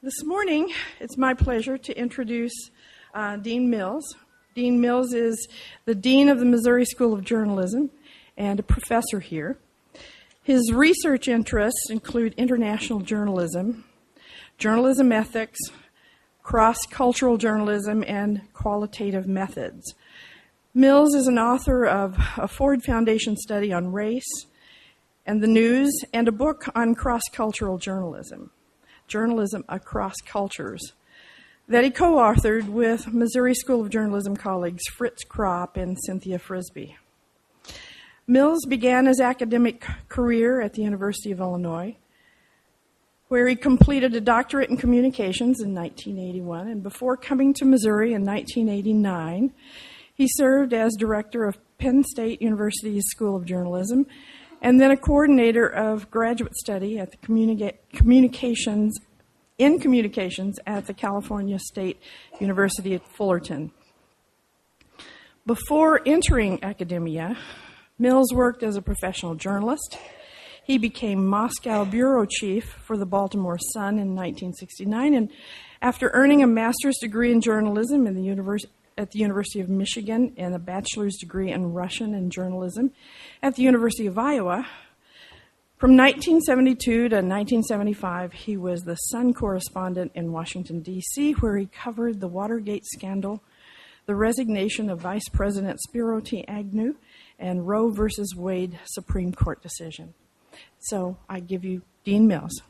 This morning, it's my pleasure to introduce Dean Mills. Dean Mills is the Dean of the Missouri School of Journalism and a professor here. His research interests include international journalism, journalism ethics, cross-cultural journalism, and qualitative methods. Mills is an author of a Ford Foundation study on race and the news and a book on cross-cultural journalism across cultures, that he co-authored with Missouri School of Journalism colleagues Fritz Kropp and Cynthia Frisbee. Mills began his academic career at the University of Illinois, where he completed a doctorate in communications in 1981, and before coming to Missouri in 1989, he served as director of Penn State University's School of Journalism and then a coordinator of graduate study at the communications at the California State University at Fullerton. Before entering academia, Mills worked as a professional journalist. He became Moscow bureau chief for the Baltimore Sun in 1969, and after earning a master's degree in journalism at the University of Michigan and a bachelor's degree in Russian and journalism at the University of Iowa, from 1972 to 1975, he was the Sun correspondent in Washington, D.C., where he covered the Watergate scandal, the resignation of Vice President Spiro T. Agnew, and Roe versus Wade Supreme Court decision. So I give you Dean Mills.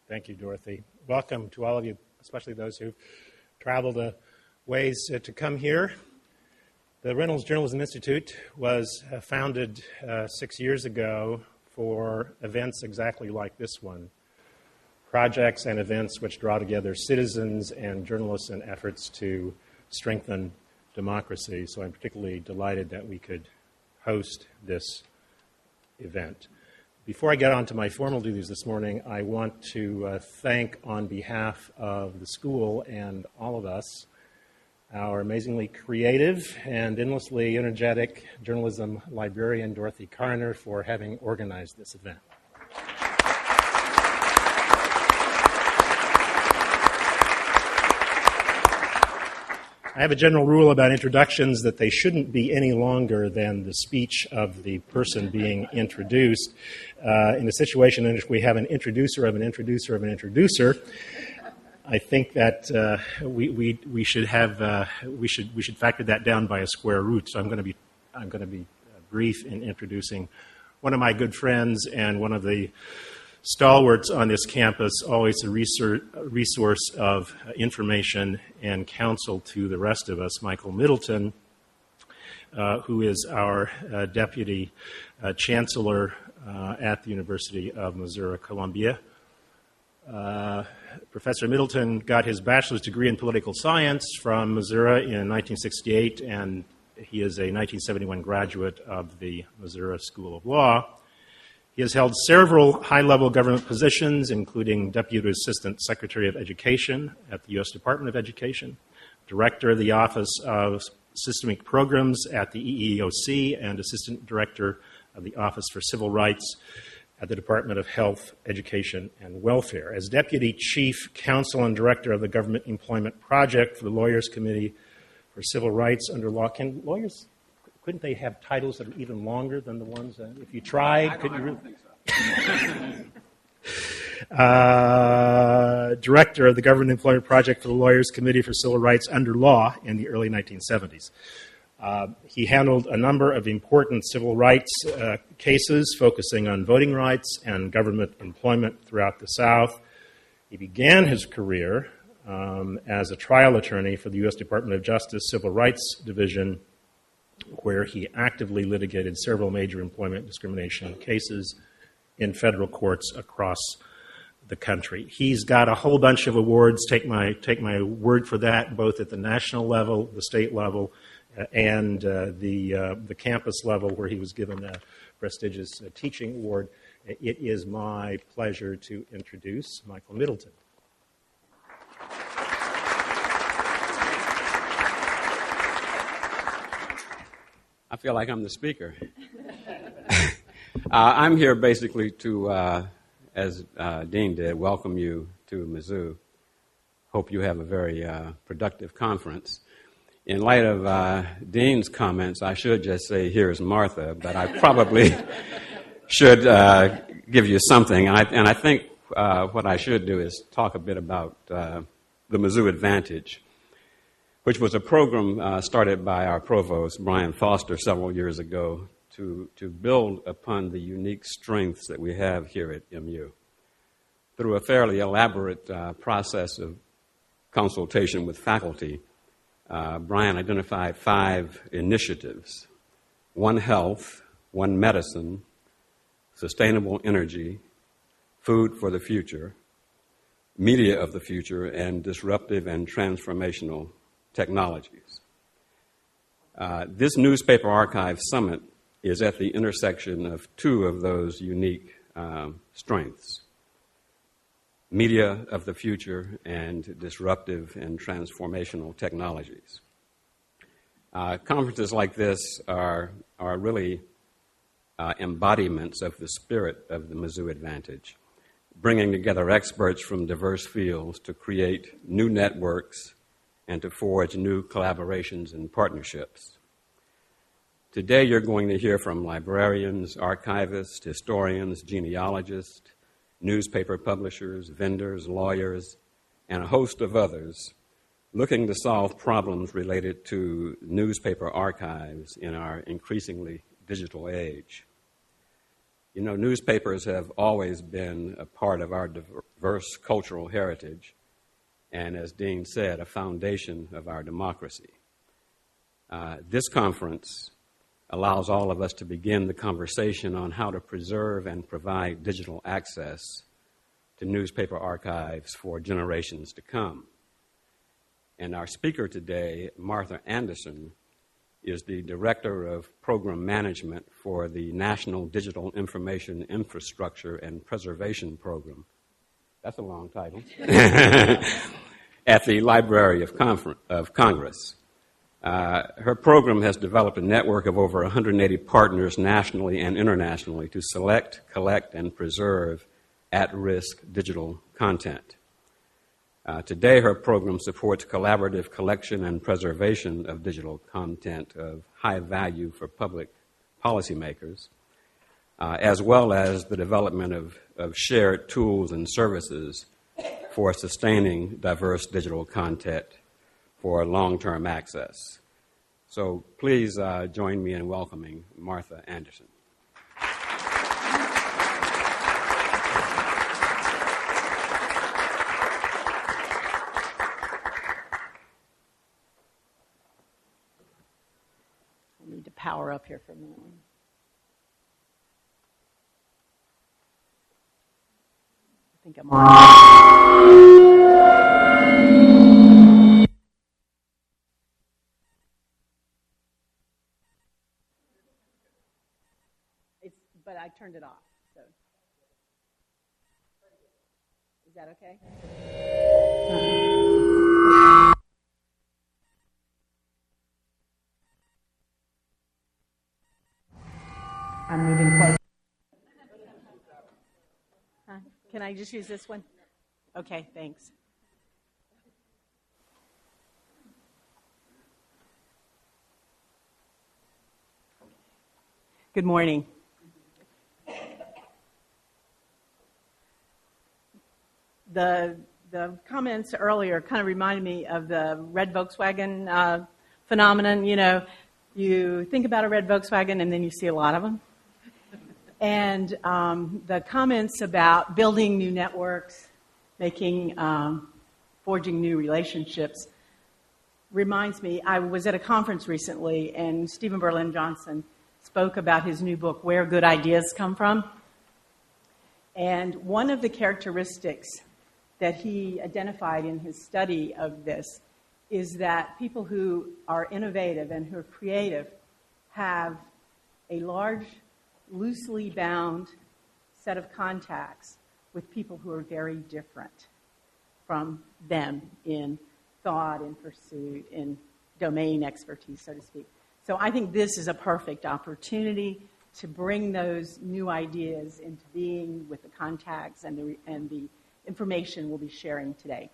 Thank you, Dorothy. Welcome to all of you, especially those who've traveled a ways to come here. The Reynolds Journalism Institute was founded 6 years ago for events exactly like this one, projects and events which draw together citizens and journalists in efforts to strengthen democracy. So I'm particularly delighted that we could host this event. Before I get on to my formal duties this morning, I want to thank on behalf of the school and all of us our amazingly creative and endlessly energetic journalism librarian, Dorothy Carner, for having organized this event. I have a general rule about introductions that they shouldn't be any longer than the speech of the person being introduced. In a situation in which we have an introducer of an introducer of an introducer, I think that we should factor that down by a square root. So I'm going to be brief in introducing one of my good friends and one of the stalwarts on this campus, always a resource of information and counsel to the rest of us, Michael Middleton, who is our Deputy Chancellor at the University of Missouri, Columbia. Professor Middleton got his bachelor's degree in political science from Missouri in 1968, and he is a 1971 graduate of the Missouri School of Law. He has held several high-level government positions, including Deputy Assistant Secretary of Education at the U.S. Department of Education, Director of the Office of Systemic Programs at the EEOC, and Assistant Director of the Office for Civil Rights at the Department of Health, Education, and Welfare. As Deputy Chief Counsel and Director of the Government Employment Project for the Lawyers Committee for Civil Rights under Law. Can lawyers, couldn't they have titles that are even longer than the ones that, if you tried, couldn't you really? Director of the Government Employment Project for the Lawyers Committee for Civil Rights under Law in the early 1970s. He handled a number of important civil rights cases focusing on voting rights and government employment throughout the South. He began his career as a trial attorney for the U.S. Department of Justice Civil Rights Division, where he actively litigated several major employment discrimination cases in federal courts across the country. He's got a whole bunch of awards, take my word for that, both at the national level, the state level, and the campus level, where he was given a prestigious teaching award. It is my pleasure to introduce Michael Middleton. I feel like I'm the speaker. I'm here basically to, as Dean did, welcome you to Mizzou. Hope you have a very productive conference. In light of Dean's comments, I should just say, here's Martha, but I probably should give you something. And I think what I should do is talk a bit about the Mizzou Advantage, which was a program started by our provost, Brian Foster, several years ago to build upon the unique strengths that we have here at MU. Through a fairly elaborate process of consultation with faculty, Brian identified 5 initiatives: One Health, One Medicine, Sustainable Energy, Food for the Future, Media of the Future, and Disruptive and Transformational Technologies. This newspaper archive summit is at the intersection of 2 of those unique strengths: media of the future and disruptive and transformational technologies. Conferences like this are really embodiments of the spirit of the Mizzou Advantage, bringing together experts from diverse fields to create new networks and to forge new collaborations and partnerships. Today you're going to hear from librarians, archivists, historians, genealogists, newspaper publishers, vendors, lawyers, and a host of others looking to solve problems related to newspaper archives in our increasingly digital age. You know, newspapers have always been a part of our diverse cultural heritage and, as Dean said, a foundation of our democracy. This conference allows all of us to begin the conversation on how to preserve and provide digital access to newspaper archives for generations to come. And our speaker today, Martha Anderson, is the Director of Program Management for the National Digital Information Infrastructure and Preservation Program. That's a long title. At the Library of Congress. Her program has developed a network of over 180 partners nationally and internationally to select, collect, and preserve at-risk digital content. Today, her program supports collaborative collection and preservation of digital content of high value for public policymakers, as well as the development of shared tools and services for sustaining diverse digital content for long-term access. So please join me in welcoming Martha Anderson. I need to power up here for a minute. I think I'm on. But I turned it off, so. Is that okay? I'm moving close. Can I just use this one? Okay, thanks. Good morning. The comments earlier kind of reminded me of the red Volkswagen phenomenon. You know, you think about a red Volkswagen and then you see a lot of them. And the comments about building new networks, forging new relationships, reminds me, I was at a conference recently and Stephen Berlin Johnson spoke about his new book, Where Good Ideas Come From. And one of the characteristics that he identified in his study of this is that people who are innovative and who are creative have a large, loosely bound set of contacts with people who are very different from them in thought, in pursuit, in domain expertise, so to speak. So I think this is a perfect opportunity to bring those new ideas into being with the contacts and the information we'll be sharing today.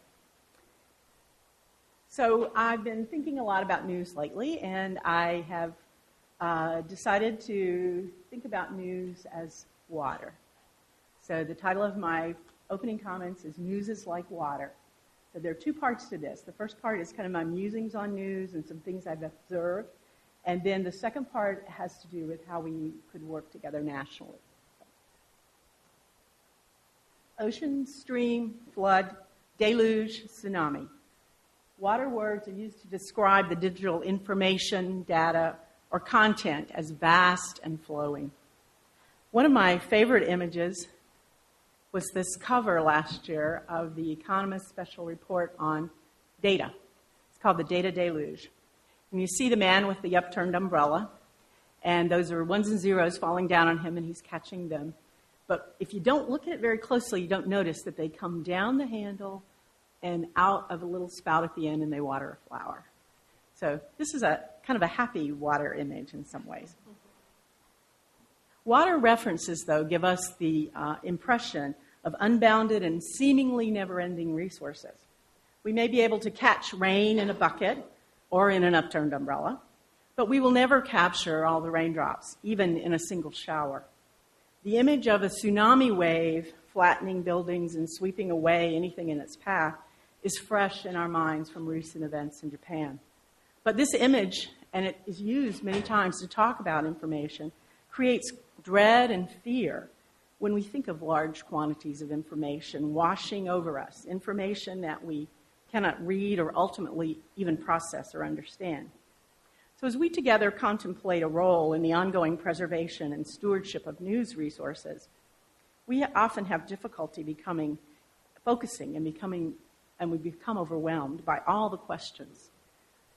So I've been thinking a lot about news lately, and I have decided to think about news as water. So the title of my opening comments is News is Like Water. So there are two parts to this. The first part is kind of my musings on news and some things I've observed. And then the second part has to do with how we could work together nationally. Ocean, stream, flood, deluge, tsunami. Water words are used to describe the digital information, data, or content as vast and flowing. One of my favorite images was this cover last year of the Economist special report on data. It's called The Data Deluge. And you see the man with the upturned umbrella, and those are ones and zeros falling down on him, and he's catching them. But if you don't look at it very closely, you don't notice that they come down the handle and out of a little spout at the end, and they water a flower. So this is a kind of a happy water image in some ways. Water references, though, give us the impression of unbounded and seemingly never-ending resources. We may be able to catch rain in a bucket or in an upturned umbrella, but we will never capture all the raindrops, even in a single shower. The image of a tsunami wave flattening buildings and sweeping away anything in its path is fresh in our minds from recent events in Japan. But this image, and it is used many times to talk about information, creates dread and fear when we think of large quantities of information washing over us, information that we cannot read or ultimately even process or understand. So as we together contemplate a role in the ongoing preservation and stewardship of news resources, we often have difficulty focusing and we become overwhelmed by all the questions.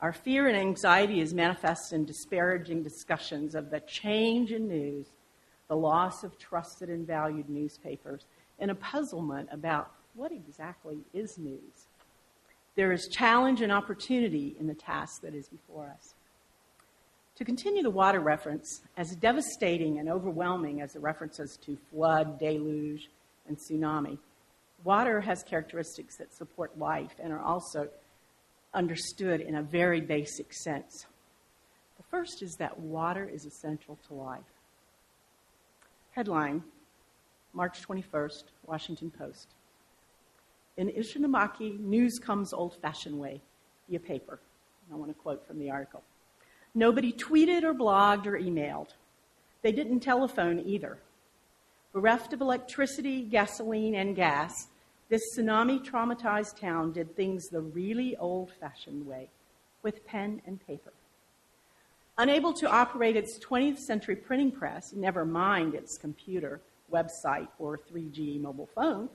Our fear and anxiety is manifest in disparaging discussions of the change in news, the loss of trusted and valued newspapers, and a puzzlement about what exactly is news. There is challenge and opportunity in the task that is before us. To continue the water reference, as devastating and overwhelming as the references to flood, deluge, and tsunami, water has characteristics that support life and are also understood in a very basic sense. The first is that water is essential to life. Headline, March 21st, Washington Post. In Ishinomaki, news comes old-fashioned way, via paper. I want to quote from the article. Nobody tweeted or blogged or emailed. They didn't telephone either. Bereft of electricity, gasoline, and gas, this tsunami-traumatized town did things the really old-fashioned way, with pen and paper. Unable to operate its 20th century printing press, never mind its computer, website, or 3G mobile phone,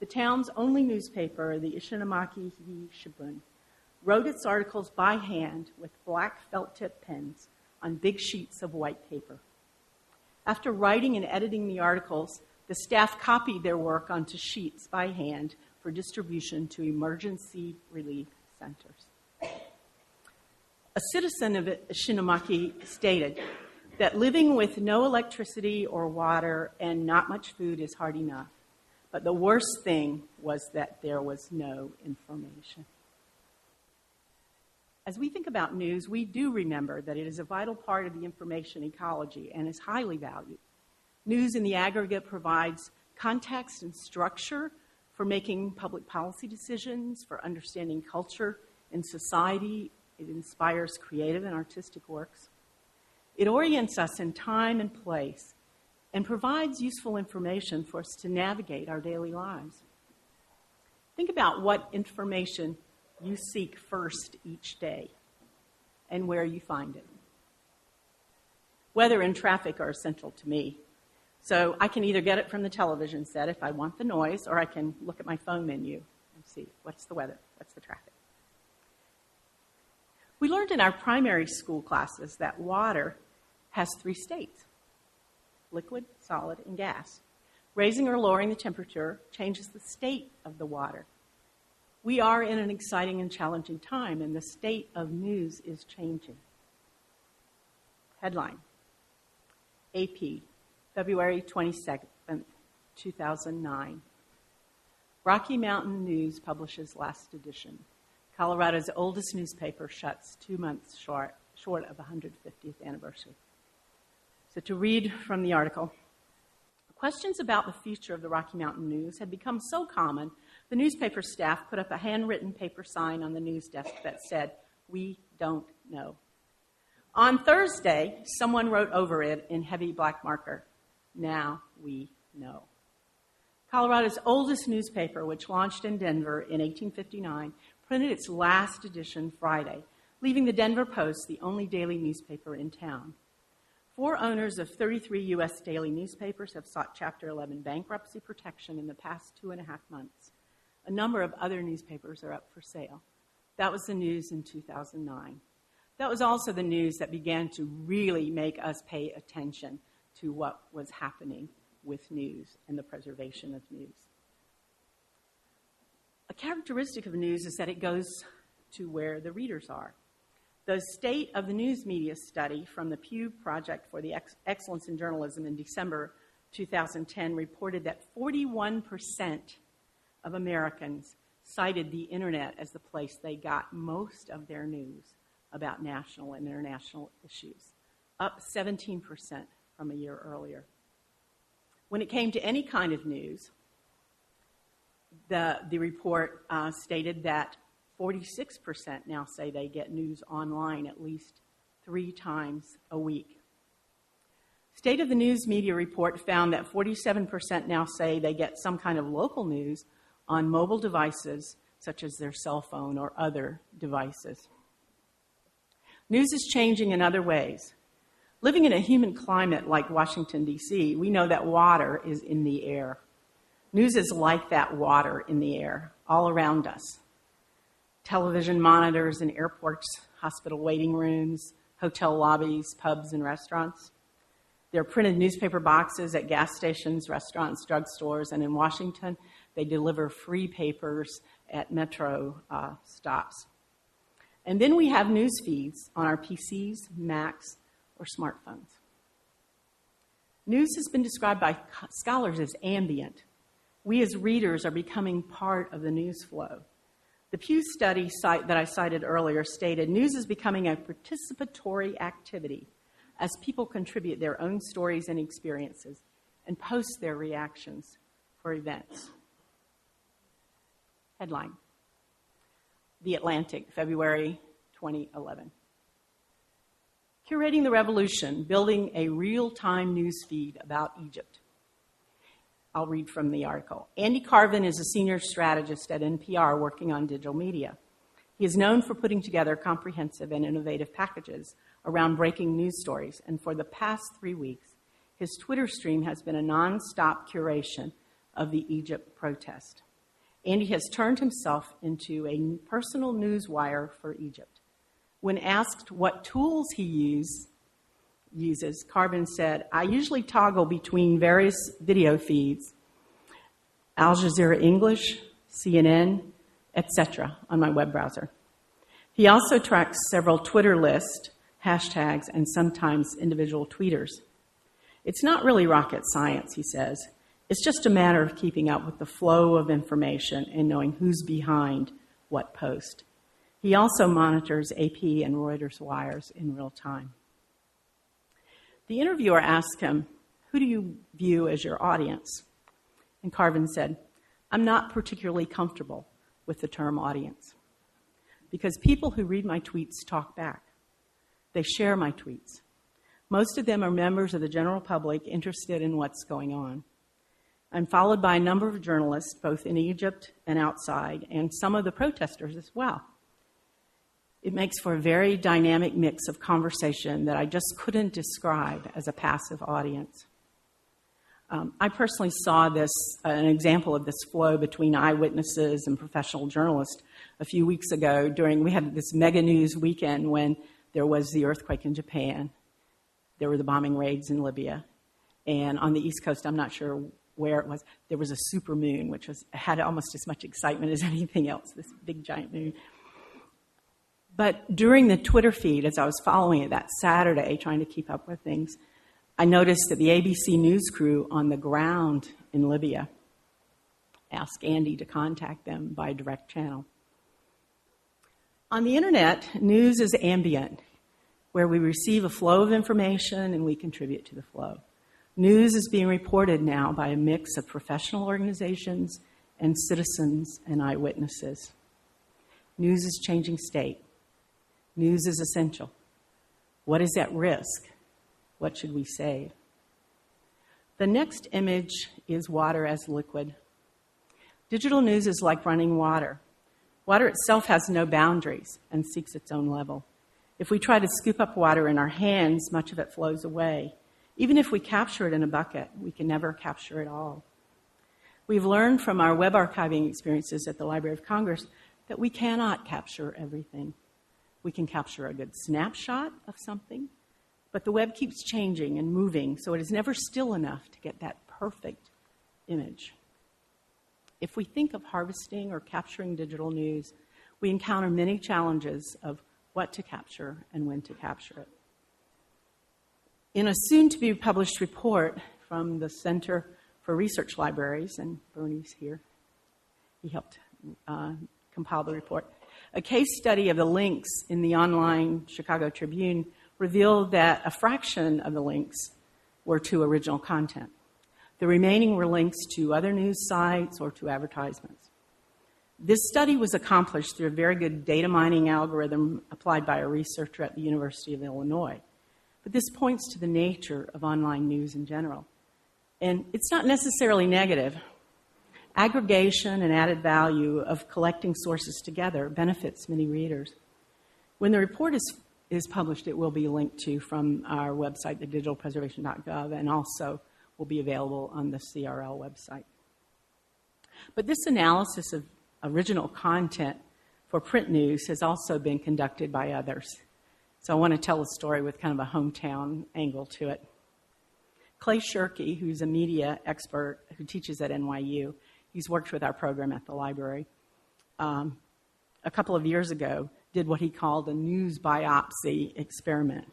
the town's only newspaper, the Ishinomaki Shimbun, wrote its articles by hand with black felt-tip pens on big sheets of white paper. After writing and editing the articles, the staff copied their work onto sheets by hand for distribution to emergency relief centers. A citizen of Ishinomaki stated that living with no electricity or water and not much food is hard enough. But the worst thing was that there was no information. As we think about news, we do remember that it is a vital part of the information ecology and is highly valued. News in the aggregate provides context and structure for making public policy decisions, for understanding culture and society. It inspires creative and artistic works. It orients us in time and place and provides useful information for us to navigate our daily lives. Think about what information you seek first each day and where you find it. Weather and traffic are essential to me. So I can either get it from the television set if I want the noise, or I can look at my phone menu and see what's the weather, what's the traffic. We learned in our primary school classes that water has 3 states: liquid, solid, and gas. Raising or lowering the temperature changes the state of the water. We are in an exciting and challenging time, and the state of news is changing. Headline: AP, February 22nd, 2009. Rocky Mountain News publishes last edition. Colorado's oldest newspaper shuts 2 months short of 150th anniversary. So to read from the article, questions about the future of the Rocky Mountain News had become so common, the newspaper staff put up a handwritten paper sign on the news desk that said, "We don't know." On Thursday, someone wrote over it in heavy black marker, "Now we know." Colorado's oldest newspaper, which launched in Denver in 1859, printed its last edition Friday, leaving the Denver Post the only daily newspaper in town. 4 owners of 33 U.S. daily newspapers have sought Chapter 11 bankruptcy protection in the past 2.5 months. A number of other newspapers are up for sale. That was the news in 2009. That was also the news that began to really make us pay attention to what was happening with news and the preservation of news. A characteristic of news is that it goes to where the readers are. The State of the News Media study from the Pew Project for the Excellence in Journalism in December 2010 reported that 41% of Americans cited the internet as the place they got most of their news about national and international issues, up 17% from a year earlier. When it came to any kind of news, the report stated that 46% now say they get news online at least 3 times a week. State of the News Media Report found that 47% now say they get some kind of local news on mobile devices, such as their cell phone or other devices. News is changing in other ways. Living in a humid climate like Washington, D.C., we know that water is in the air. News is like that water in the air, all around us. Television monitors in airports, hospital waiting rooms, hotel lobbies, pubs, and restaurants. There are printed newspaper boxes at gas stations, restaurants, drugstores, and in Washington, they deliver free papers at metro stops. And then we have news feeds on our PCs, Macs, or smartphones. News has been described by scholars as ambient. We as readers are becoming part of the news flow. The Pew study that I cited earlier stated news is becoming a participatory activity as people contribute their own stories and experiences and post their reactions for events. Headline: The Atlantic, February 2011. Curating the Revolution, building a real-time news feed about Egypt. I'll read from the article. Andy Carvin is a senior strategist at NPR working on digital media. He is known for putting together comprehensive and innovative packages around breaking news stories, and for the past 3 weeks, his Twitter stream has been a non-stop curation of the Egypt protest. Andy has turned himself into a personal newswire for Egypt. When asked what tools he uses, Carvin said, "I usually toggle between various video feeds, Al Jazeera English, CNN, etc. on my web browser." He also tracks several Twitter lists, hashtags, and sometimes individual tweeters. It's not really rocket science, he says. It's just a matter of keeping up with the flow of information and knowing who's behind what post. He also monitors AP and Reuters wires in real time. The interviewer asked him, "Who do you view as your audience?" And Carvin said, "I'm not particularly comfortable with the term audience because people who read my tweets talk back. They share my tweets. Most of them are members of the general public interested in what's going on. I'm followed by a number of journalists, both in Egypt and outside, and some of the protesters as well. It makes for a very dynamic mix of conversation that I just couldn't describe as a passive audience." I personally saw an example of this flow between eyewitnesses and professional journalists a few weeks ago we had this mega news weekend when there was the earthquake in Japan, there were the bombing raids in Libya, and on the East Coast, I'm not sure where it was, there was a super moon, which had almost as much excitement as anything else, this big giant moon. But during the Twitter feed, as I was following it that Saturday, trying to keep up with things, I noticed that the ABC News crew on the ground in Libya asked Andy to contact them by direct channel. On the internet, news is ambient, where we receive a flow of information and we contribute to the flow. News is being reported now by a mix of professional organizations and citizens and eyewitnesses. News is changing state. News is essential. What is at risk? What should we save? The next image is water as liquid. Digital news is like running water. Water itself has no boundaries and seeks its own level. If we try to scoop up water in our hands, much of it flows away. Even if we capture it in a bucket, we can never capture it all. We've learned from our web archiving experiences at the Library of Congress that we cannot capture everything. We can capture a good snapshot of something, but the web keeps changing and moving, so it is never still enough to get that perfect image. If we think of harvesting or capturing digital news, we encounter many challenges of what to capture and when to capture it. In a soon-to-be-published report from the Center for Research Libraries, and Bernie's here, he helped compile the report, a case study of the links in the online Chicago Tribune revealed that a fraction of the links were to original content. The remaining were links to other news sites or to advertisements. This study was accomplished through a very good data mining algorithm applied by a researcher at the University of Illinois. But this points to the nature of online news in general. And it's not necessarily negative. Aggregation and added value of collecting sources together benefits many readers. When the report is published, it will be linked to from our website, thedigitalpreservation.gov, and also will be available on the CRL website. But this analysis of original content for print news has also been conducted by others. So I want to tell a story with kind of a hometown angle to it. Clay Shirky, who's a media expert who teaches at NYU, he's worked with our program at the library, a couple of years ago did what he called a news biopsy experiment.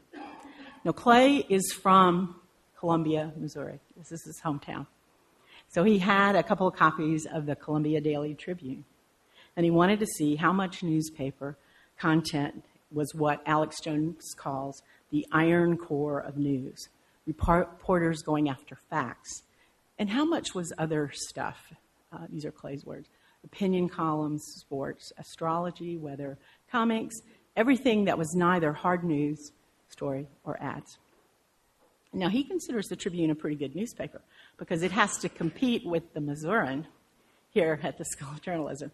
Now, Clay is from Columbia, Missouri. This is his hometown. So he had a couple of copies of the Columbia Daily Tribune, and he wanted to see how much newspaper content was what Alex Jones calls the iron core of news, reporters going after facts, and how much was other stuff. These are Clay's words. Opinion columns, sports, astrology, weather, comics, everything that was neither hard news, story, or ads. Now, he considers the Tribune a pretty good newspaper because it has to compete with the Missourian here at the School of Journalism.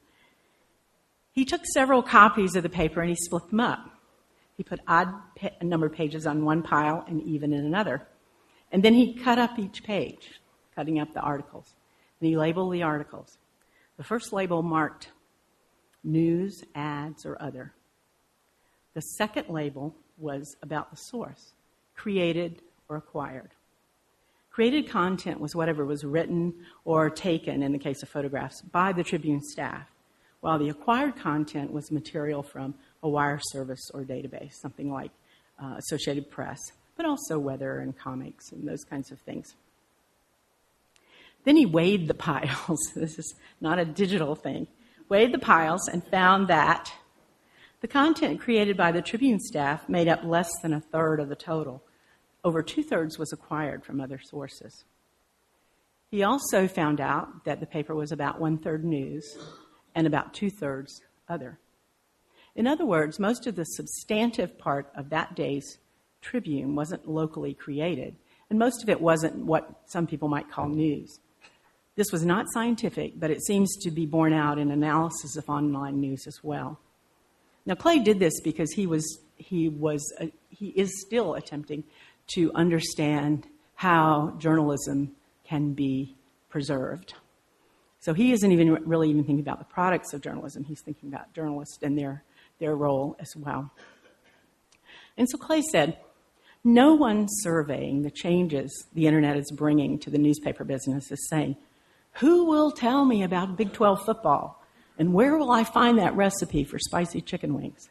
He took several copies of the paper and he split them up. He put odd numbered pages on one pile and even in another. And then he cut up each page, cutting up the articles. And he labeled the articles. The first label marked news, ads, or other. The second label was about the source, created or acquired. Created content was whatever was written or taken, in the case of photographs, by the Tribune staff, while the acquired content was material from a wire service or database, something like Associated Press, but also weather and comics and those kinds of things. Then he weighed the piles. This is not a digital thing. Weighed the piles and found that the content created by the Tribune staff made up less than a third of the total. Over 2/3 was acquired from other sources. He also found out that the paper was about 1/3 news and about 2/3 other. In other words, most of the substantive part of that day's Tribune wasn't locally created, and most of it wasn't what some people might call news. This was not scientific, but it seems to be borne out in analysis of online news as well. Now, Clay did this because he is still attempting to understand how journalism can be preserved. So he isn't really thinking about the products of journalism. He's thinking about journalists and their role as well. And so Clay said, no one surveying the changes the internet is bringing to the newspaper business is saying, who will tell me about Big 12 football? And where will I find that recipe for spicy chicken wings?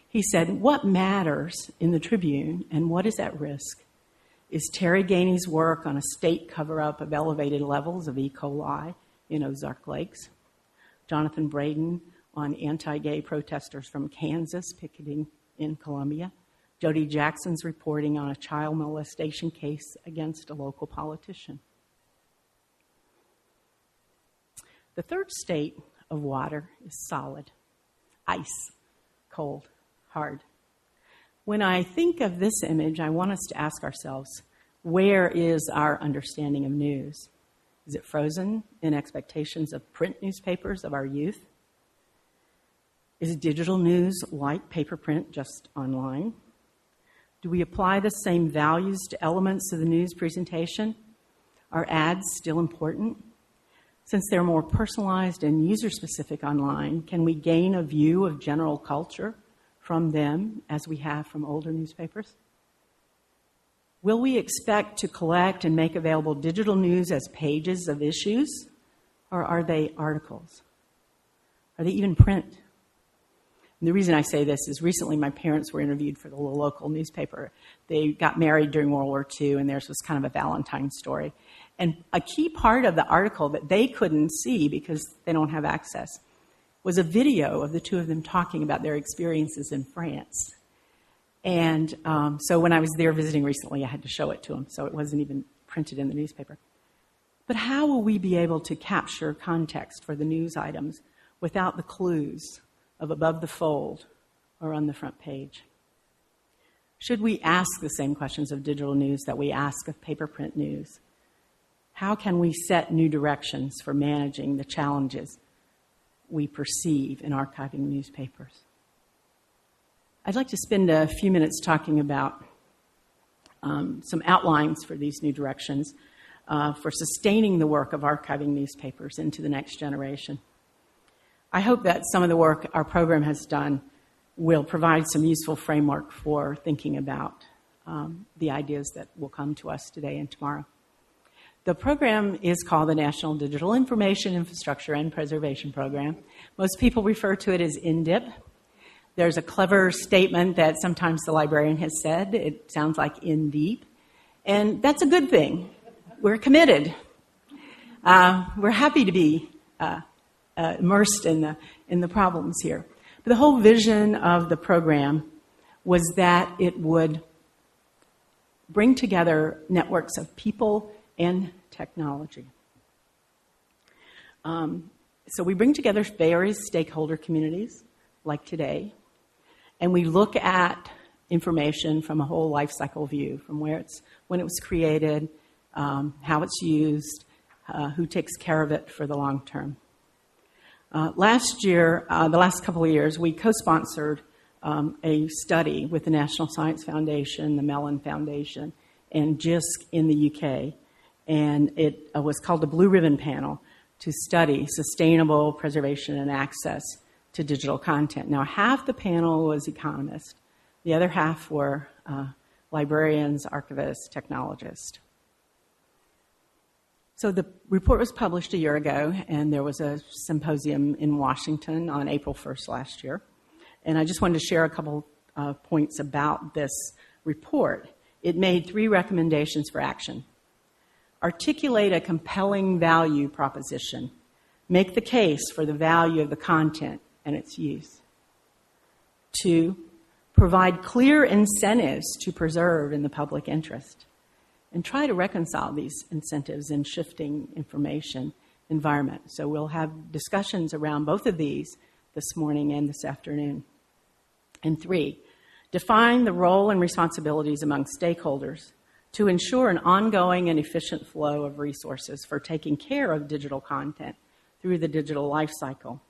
He said, what matters in the Tribune and what is at risk Is Terry Gainey's work on a state cover-up of elevated levels of E. coli in Ozark Lakes? Jonathan Braden on anti-gay protesters from Kansas picketing in Columbia? Jody Jackson's reporting on a child molestation case against a local politician? The third state of water is solid, ice, cold, hard. When I think of this image, I want us to ask ourselves, where is our understanding of news? Is it frozen in expectations of print newspapers of our youth? Is digital news like paper print, just online? Do we apply the same values to elements of the news presentation? Are ads still important? Since they're more personalized and user-specific online, can we gain a view of general culture from them as we have from older newspapers? Will we expect to collect and make available digital news as pages of issues, or are they articles? Are they even print? And the reason I say this is recently my parents were interviewed for the local newspaper. They got married during World War II, and theirs was kind of a Valentine story. And a key part of the article that they couldn't see because they don't have access was a video of the two of them talking about their experiences in France. And so when I was there visiting recently, I had to show it to them, so it wasn't even printed in the newspaper. But how will we be able to capture context for the news items without the clues of above the fold or on the front page? Should we ask the same questions of digital news that we ask of paper print news? How can we set new directions for managing the challenges we perceive in archiving newspapers? I'd like to spend a few minutes talking about some outlines for these new directions for sustaining the work of archiving newspapers into the next generation. I hope that some of the work our program has done will provide some useful framework for thinking about the ideas that will come to us today and tomorrow. The program is called the National Digital Information Infrastructure and Preservation Program. Most people refer to it as NDIP. There's a clever statement that sometimes the librarian has said. It sounds like in deep. And that's a good thing. We're committed. We're happy to be immersed in the problems here. But the whole vision of the program was that it would bring together networks of people and technology. So we bring together various stakeholder communities, like today, and we look at information from a whole life cycle view, from when it was created, how it's used, who takes care of it for the long term. Last year, the last couple of years, we co-sponsored a study with the National Science Foundation, the Mellon Foundation, and JISC in the UK. And it was called the Blue Ribbon Panel to study sustainable preservation and access to digital content. Now, half the panel was economists. The other half were librarians, archivists, technologists. So the report was published a year ago, and there was a symposium in Washington on April 1st last year. And I just wanted to share a couple points about this report. It made 3 recommendations for action. Articulate a compelling value proposition. Make the case for the value of the content and its use. 2, provide clear incentives to preserve in the public interest. And try to reconcile these incentives in shifting information environment. So we'll have discussions around both of these this morning and this afternoon. And 3, define the role and responsibilities among stakeholders to ensure an ongoing and efficient flow of resources for taking care of digital content through the digital life cycle.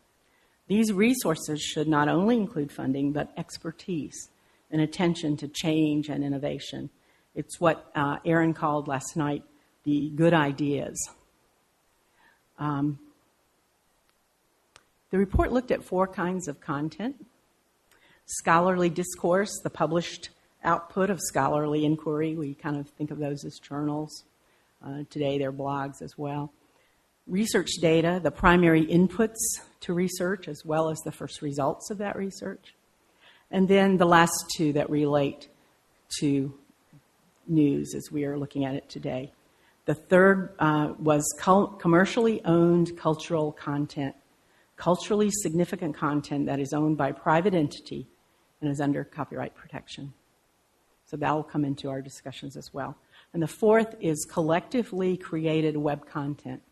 These resources should not only include funding, but expertise and attention to change and innovation. It's what Aaron called last night the good ideas. The report looked at 4 kinds of content. Scholarly discourse, the published output of scholarly inquiry. We kind of think of those as journals. Today they're blogs as well. Research data, the primary inputs to research, as well as the first results of that research. And then the last 2 that relate to news as we are looking at it today. The third was commercially owned cultural content, culturally significant content that is owned by a private entity and is under copyright protection. So that will come into our discussions as well. And the fourth is collectively created web content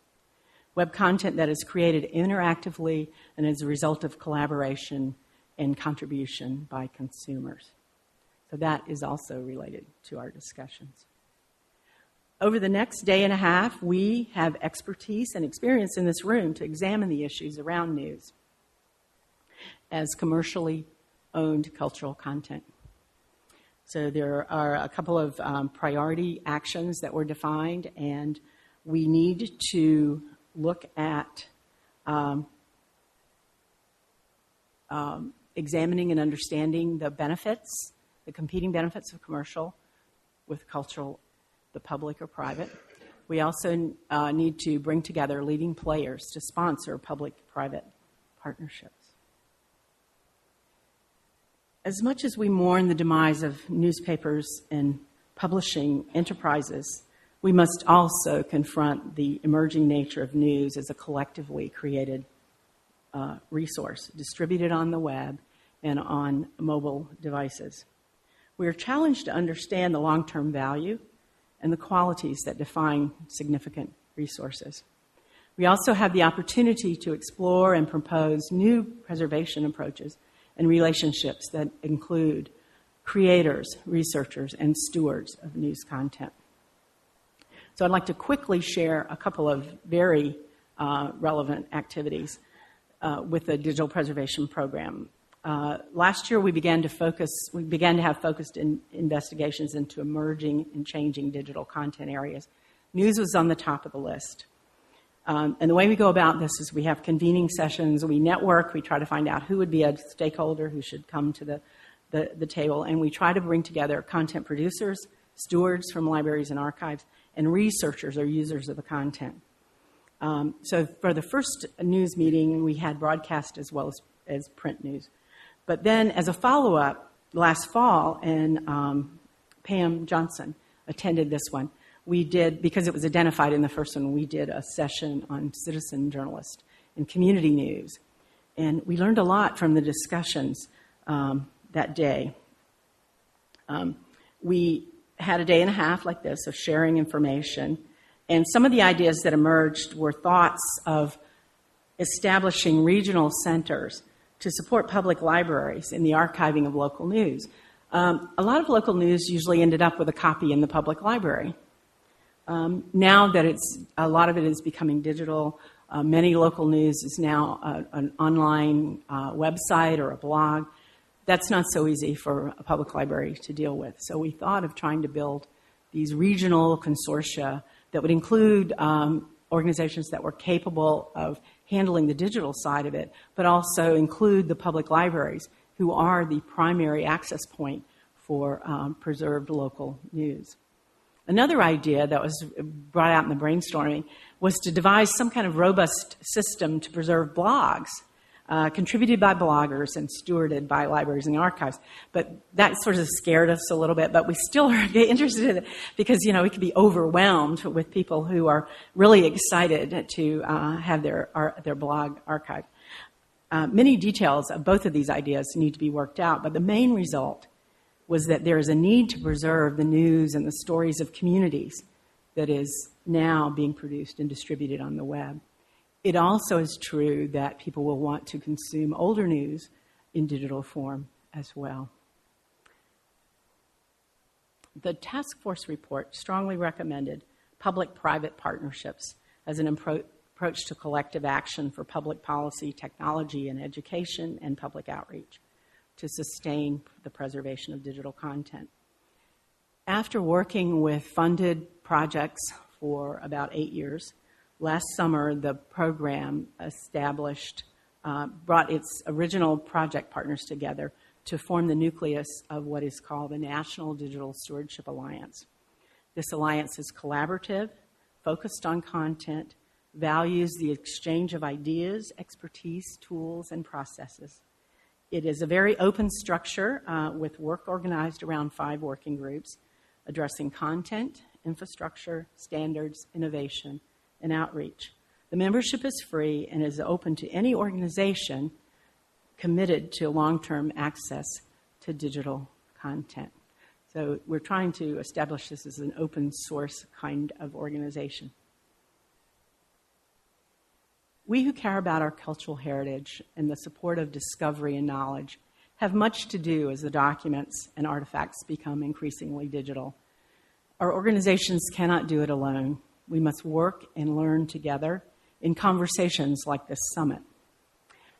that is created interactively and as a result of collaboration and contribution by consumers. So that is also related to our discussions. Over the next day and a half, we have expertise and experience in this room to examine the issues around news as commercially owned cultural content. So there are a couple of priority actions that were defined, and we need to look at examining and understanding the benefits, the competing benefits of commercial with cultural, the public or private. We also need to bring together leading players to sponsor public-private partnerships. As much as we mourn the demise of newspapers and publishing enterprises, we must also confront the emerging nature of news as a collectively created resource, distributed on the web and on mobile devices. We are challenged to understand the long-term value and the qualities that define significant resources. We also have the opportunity to explore and propose new preservation approaches and relationships that include creators, researchers, and stewards of news content. So I'd like to quickly share a couple of very relevant activities with the digital preservation program. Last year, we began to have focused investigations into emerging and changing digital content areas. News was on the top of the list. And the way we go about this is we have convening sessions, we network, we try to find out who would be a stakeholder who should come to the table, and we try to bring together content producers, stewards from libraries and archives, and researchers or users of the content. So for the first news meeting, we had broadcast as well as print news. But then as a follow-up, last fall, and Pam Johnson attended this one, we did, because it was identified in the first one, we did a session on citizen journalist and community news. And we learned a lot from the discussions that day. We had a day and a half like this of sharing information. And some of the ideas that emerged were thoughts of establishing regional centers to support public libraries in the archiving of local news. A lot of local news usually ended up with a copy in the public library. Now that a lot of it is becoming digital, many local news is now an online website or a blog. That's not so easy for a public library to deal with. So we thought of trying to build these regional consortia that would include organizations that were capable of handling the digital side of it, but also include the public libraries, who are the primary access point for preserved local news. Another idea that was brought out in the brainstorming was to devise some kind of robust system to preserve blogs, contributed by bloggers and stewarded by libraries and archives. But that sort of scared us a little bit, but we still are interested in it because, we could be overwhelmed with people who are really excited to have their blog archived. Many details of both of these ideas need to be worked out, but the main result was that there is a need to preserve the news and the stories of communities that is now being produced and distributed on the web. It also is true that people will want to consume older news in digital form as well. The task force report strongly recommended public-private partnerships as an approach to collective action for public policy, technology, and education and public outreach to sustain the preservation of digital content. After working with funded projects for about 8 years, last summer the program brought its original project partners together to form the nucleus of what is called the National Digital Stewardship Alliance. This alliance is collaborative, focused on content, values the exchange of ideas, expertise, tools, and processes. It is a very open structure with work organized around 5 working groups, addressing content, infrastructure, standards, innovation, and outreach. The membership is free and is open to any organization committed to long-term access to digital content. So we're trying to establish this as an open source kind of organization. We who care about our cultural heritage and the support of discovery and knowledge have much to do as the documents and artifacts become increasingly digital. Our organizations cannot do it alone. We must work and learn together in conversations like this summit.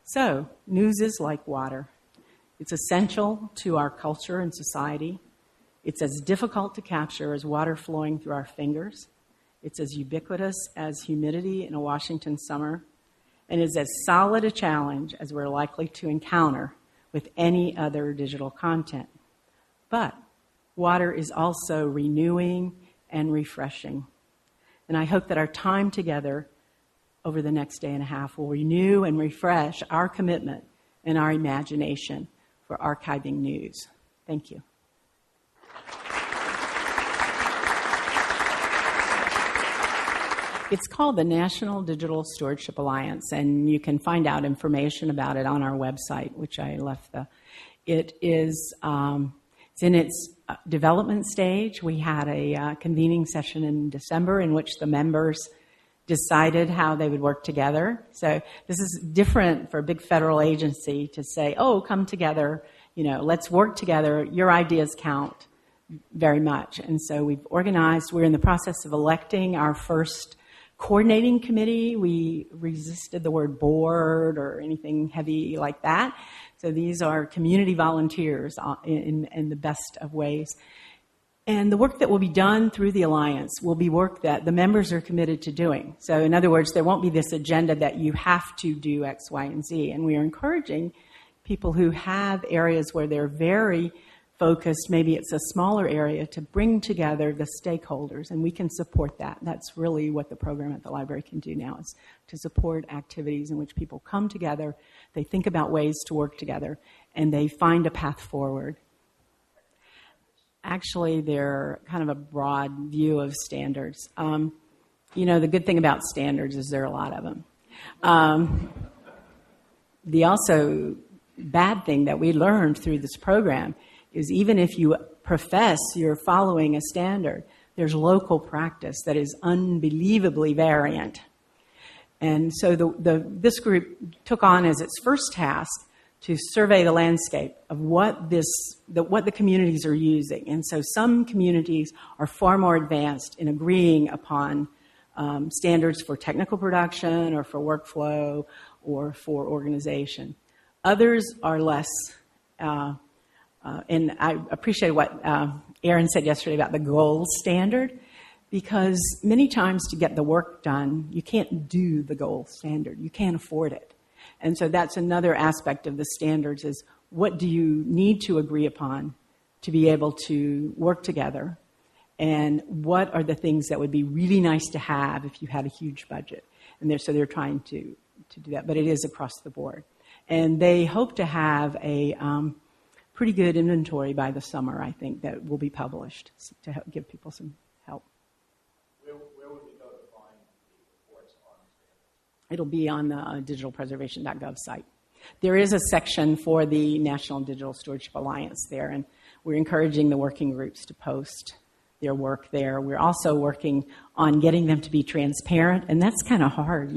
So, news is like water. It's essential to our culture and society. It's as difficult to capture as water flowing through our fingers. It's as ubiquitous as humidity in a Washington summer, and is as solid a challenge as we're likely to encounter with any other digital content. But water is also renewing and refreshing. And I hope that our time together over the next day and a half will renew and refresh our commitment and our imagination for archiving news. Thank you. It's called the National Digital Stewardship Alliance, and you can find out information about it on our website, which I left It is it's in its development stage. We had a convening session in December in which the members decided how they would work together. So this is different for a big federal agency to say, oh, come together, let's work together. Your ideas count very much. And so we've organized, we're in the process of electing our first coordinating committee. We resisted the word board or anything heavy like that. So these are community volunteers in the best of ways. And the work that will be done through the Alliance will be work that the members are committed to doing. So in other words, there won't be this agenda that you have to do X, Y, and Z. And we are encouraging people who have areas where they're very focused, maybe it's a smaller area, to bring together the stakeholders, and we can support that. That's really what the program at the library can do now, is to support activities in which people come together, they think about ways to work together, and they find a path forward. Actually, they're kind of a broad view of standards. The good thing about standards is there are a lot of them. The also bad thing that we learned through this program is even if you profess you're following a standard, there's local practice that is unbelievably variant. And so this group took on as its first task to survey the landscape of what the communities are using. And so some communities are far more advanced in agreeing upon standards for technical production or for workflow or for organization. Others are less. And I appreciate what Aaron said yesterday about the gold standard, because many times to get the work done, you can't do the gold standard. You can't afford it. And so that's another aspect of the standards is what do you need to agree upon to be able to work together, and what are the things that would be really nice to have if you had a huge budget. And they're trying to do that, but it is across the board. And they hope to have a pretty good inventory by the summer, I think, that will be published to help give people some help. Where would we go to find the reports on standards? It'll be on the digitalpreservation.gov site. There is a section for the National Digital Stewardship Alliance there, and we're encouraging the working groups to post their work there. We're also working on getting them to be transparent, and that's kind of hard,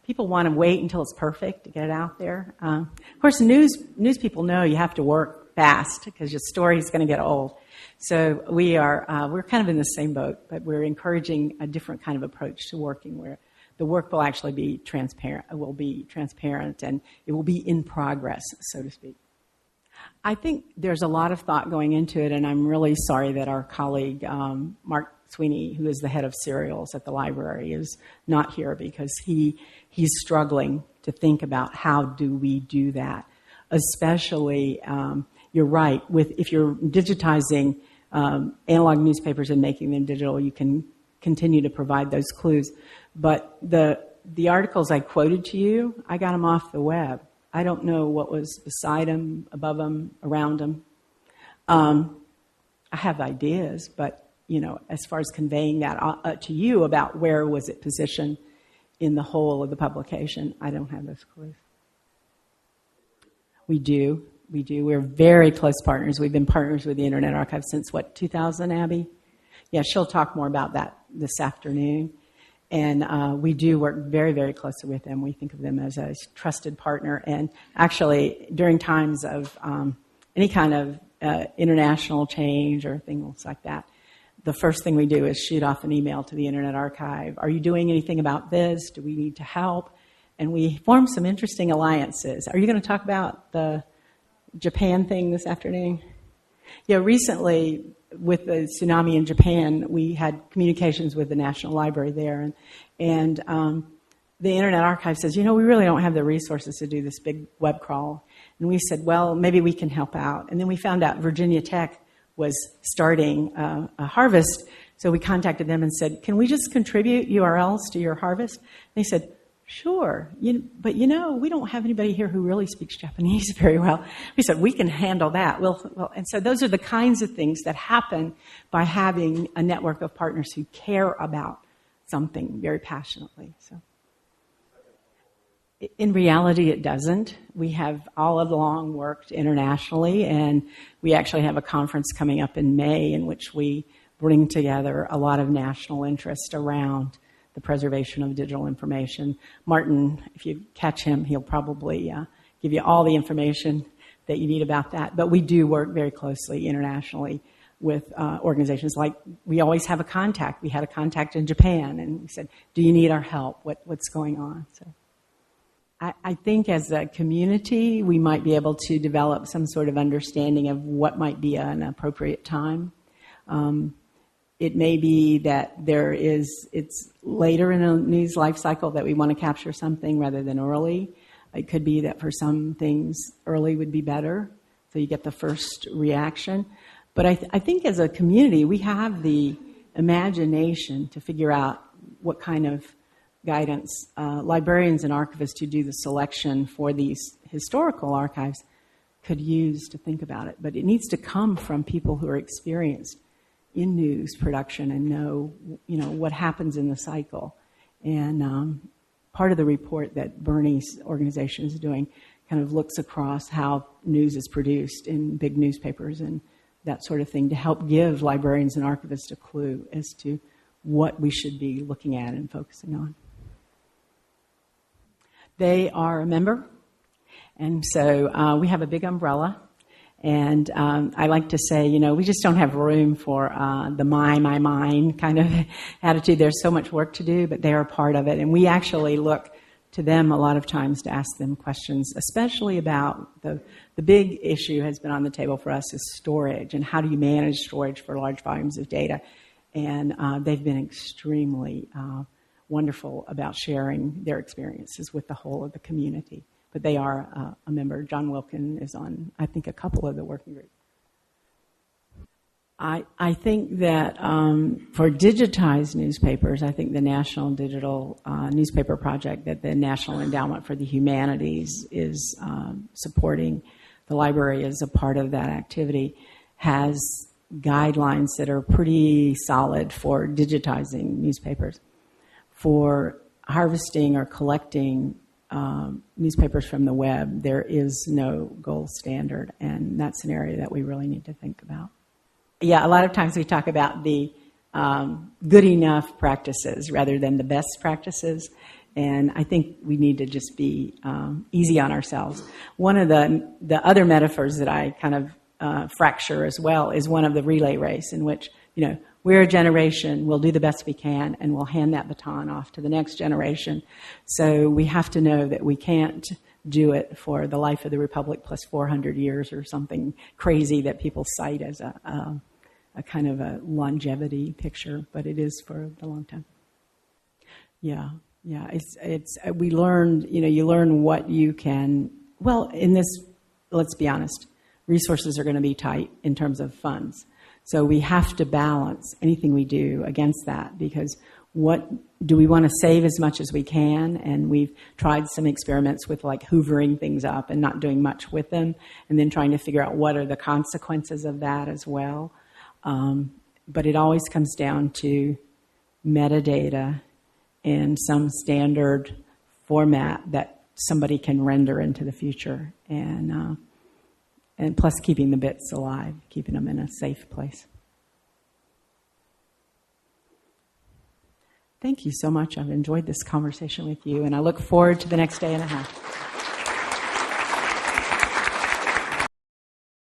People want to wait until it's perfect to get it out there. Of course, news people know you have to work fast because your story is going to get old. So we're kind of in the same boat, but we're encouraging a different kind of approach to working where the work will actually be transparent. It will be transparent, and it will be in progress, so to speak. I think there's a lot of thought going into it, and I'm really sorry that our colleague, Mark Sweeney, who is the head of serials at the library, is not here because he's struggling to think about how do we do that. Especially, you're right, if you're digitizing analog newspapers and making them digital, you can continue to provide those clues. But the articles I quoted to you, I got them off the web. I don't know what was beside them, above them, around them. I have ideas, but, as far as conveying that to you about where was it positioned in the whole of the publication, I don't have those clues. We do. We're very close partners. We've been partners with the Internet Archive since, 2000, Abby? Yeah, she'll talk more about that this afternoon. And we do work very, very closely with them. We think of them as a trusted partner. And actually, during times of any kind of international change or things like that, the first thing we do is shoot off an email to the Internet Archive. Are you doing anything about this? Do we need to help? And we form some interesting alliances. Are you going to talk about the Japan thing this afternoon? Yeah, recently with the tsunami in Japan, we had communications with the National Library there. And the Internet Archive says, we really don't have the resources to do this big web crawl. And we said, well, maybe we can help out. And then we found out Virginia Tech was starting a harvest. So we contacted them and said, can we just contribute URLs to your harvest? And they said, sure, but we don't have anybody here who really speaks Japanese very well. We said, we can handle that. Well, and so those are the kinds of things that happen by having a network of partners who care about something very passionately. So, in reality, it doesn't. We have all along worked internationally, and we actually have a conference coming up in May in which we bring together a lot of national interest around the preservation of digital information. Martin, if you catch him, he'll probably give you all the information that you need about that. But we do work very closely internationally with organizations. Like, we always have a contact. We had a contact in Japan, and we said, do you need our help? What's going on? So I think as a community, we might be able to develop some sort of understanding of what might be an appropriate time. It may be that it's later in a news life cycle that we want to capture something rather than early. It could be that for some things, early would be better, so you get the first reaction. But I think as a community, we have the imagination to figure out what kind of guidance librarians and archivists who do the selection for these historical archives could use to think about it. But it needs to come from people who are experienced in news production and know what happens in the cycle. And part of the report that Bernie's organization is doing kind of looks across how news is produced in big newspapers and that sort of thing to help give librarians and archivists a clue as to what we should be looking at and focusing on. They are a member, and so we have a big umbrella. And I like to say, we just don't have room for the mine kind of attitude. There's so much work to do, but they are part of it. And we actually look to them a lot of times to ask them questions, especially about the big issue has been on the table for us is storage and how do you manage storage for large volumes of data. And they've been extremely wonderful about sharing their experiences with the whole of the community. But they are a member. John Wilkin is on, I think, a couple of the working groups. I think that for digitized newspapers, I think the National Digital Newspaper Project that the National Endowment for the Humanities is supporting, the library as a part of that activity, has guidelines that are pretty solid for digitizing newspapers. For harvesting or collecting newspapers from the web, there is no gold standard, and that's an area that we really need to think about. Yeah, a lot of times we talk about the good enough practices rather than the best practices, and I think we need to just be easy on ourselves. One of the other metaphors that I kind of fracture as well is one of the relay race in which, we're a generation, we'll do the best we can, and we'll hand that baton off to the next generation. So we have to know that we can't do it for the life of the Republic plus 400 years or something crazy that people cite as a kind of a longevity picture, but it is for the long time. Yeah. It's we learned, you learn what you can, in this, let's be honest, resources are going to be tight in terms of funds. So we have to balance anything we do against that, because what do we want to save as much as we can? And we've tried some experiments with like hoovering things up and not doing much with them, and then trying to figure out what are the consequences of that as well. But it always comes down to metadata in some standard format that somebody can render into the future, and plus keeping the bits alive, keeping them in a safe place. Thank you so much. I've enjoyed this conversation with you, and I look forward to the next day and a half.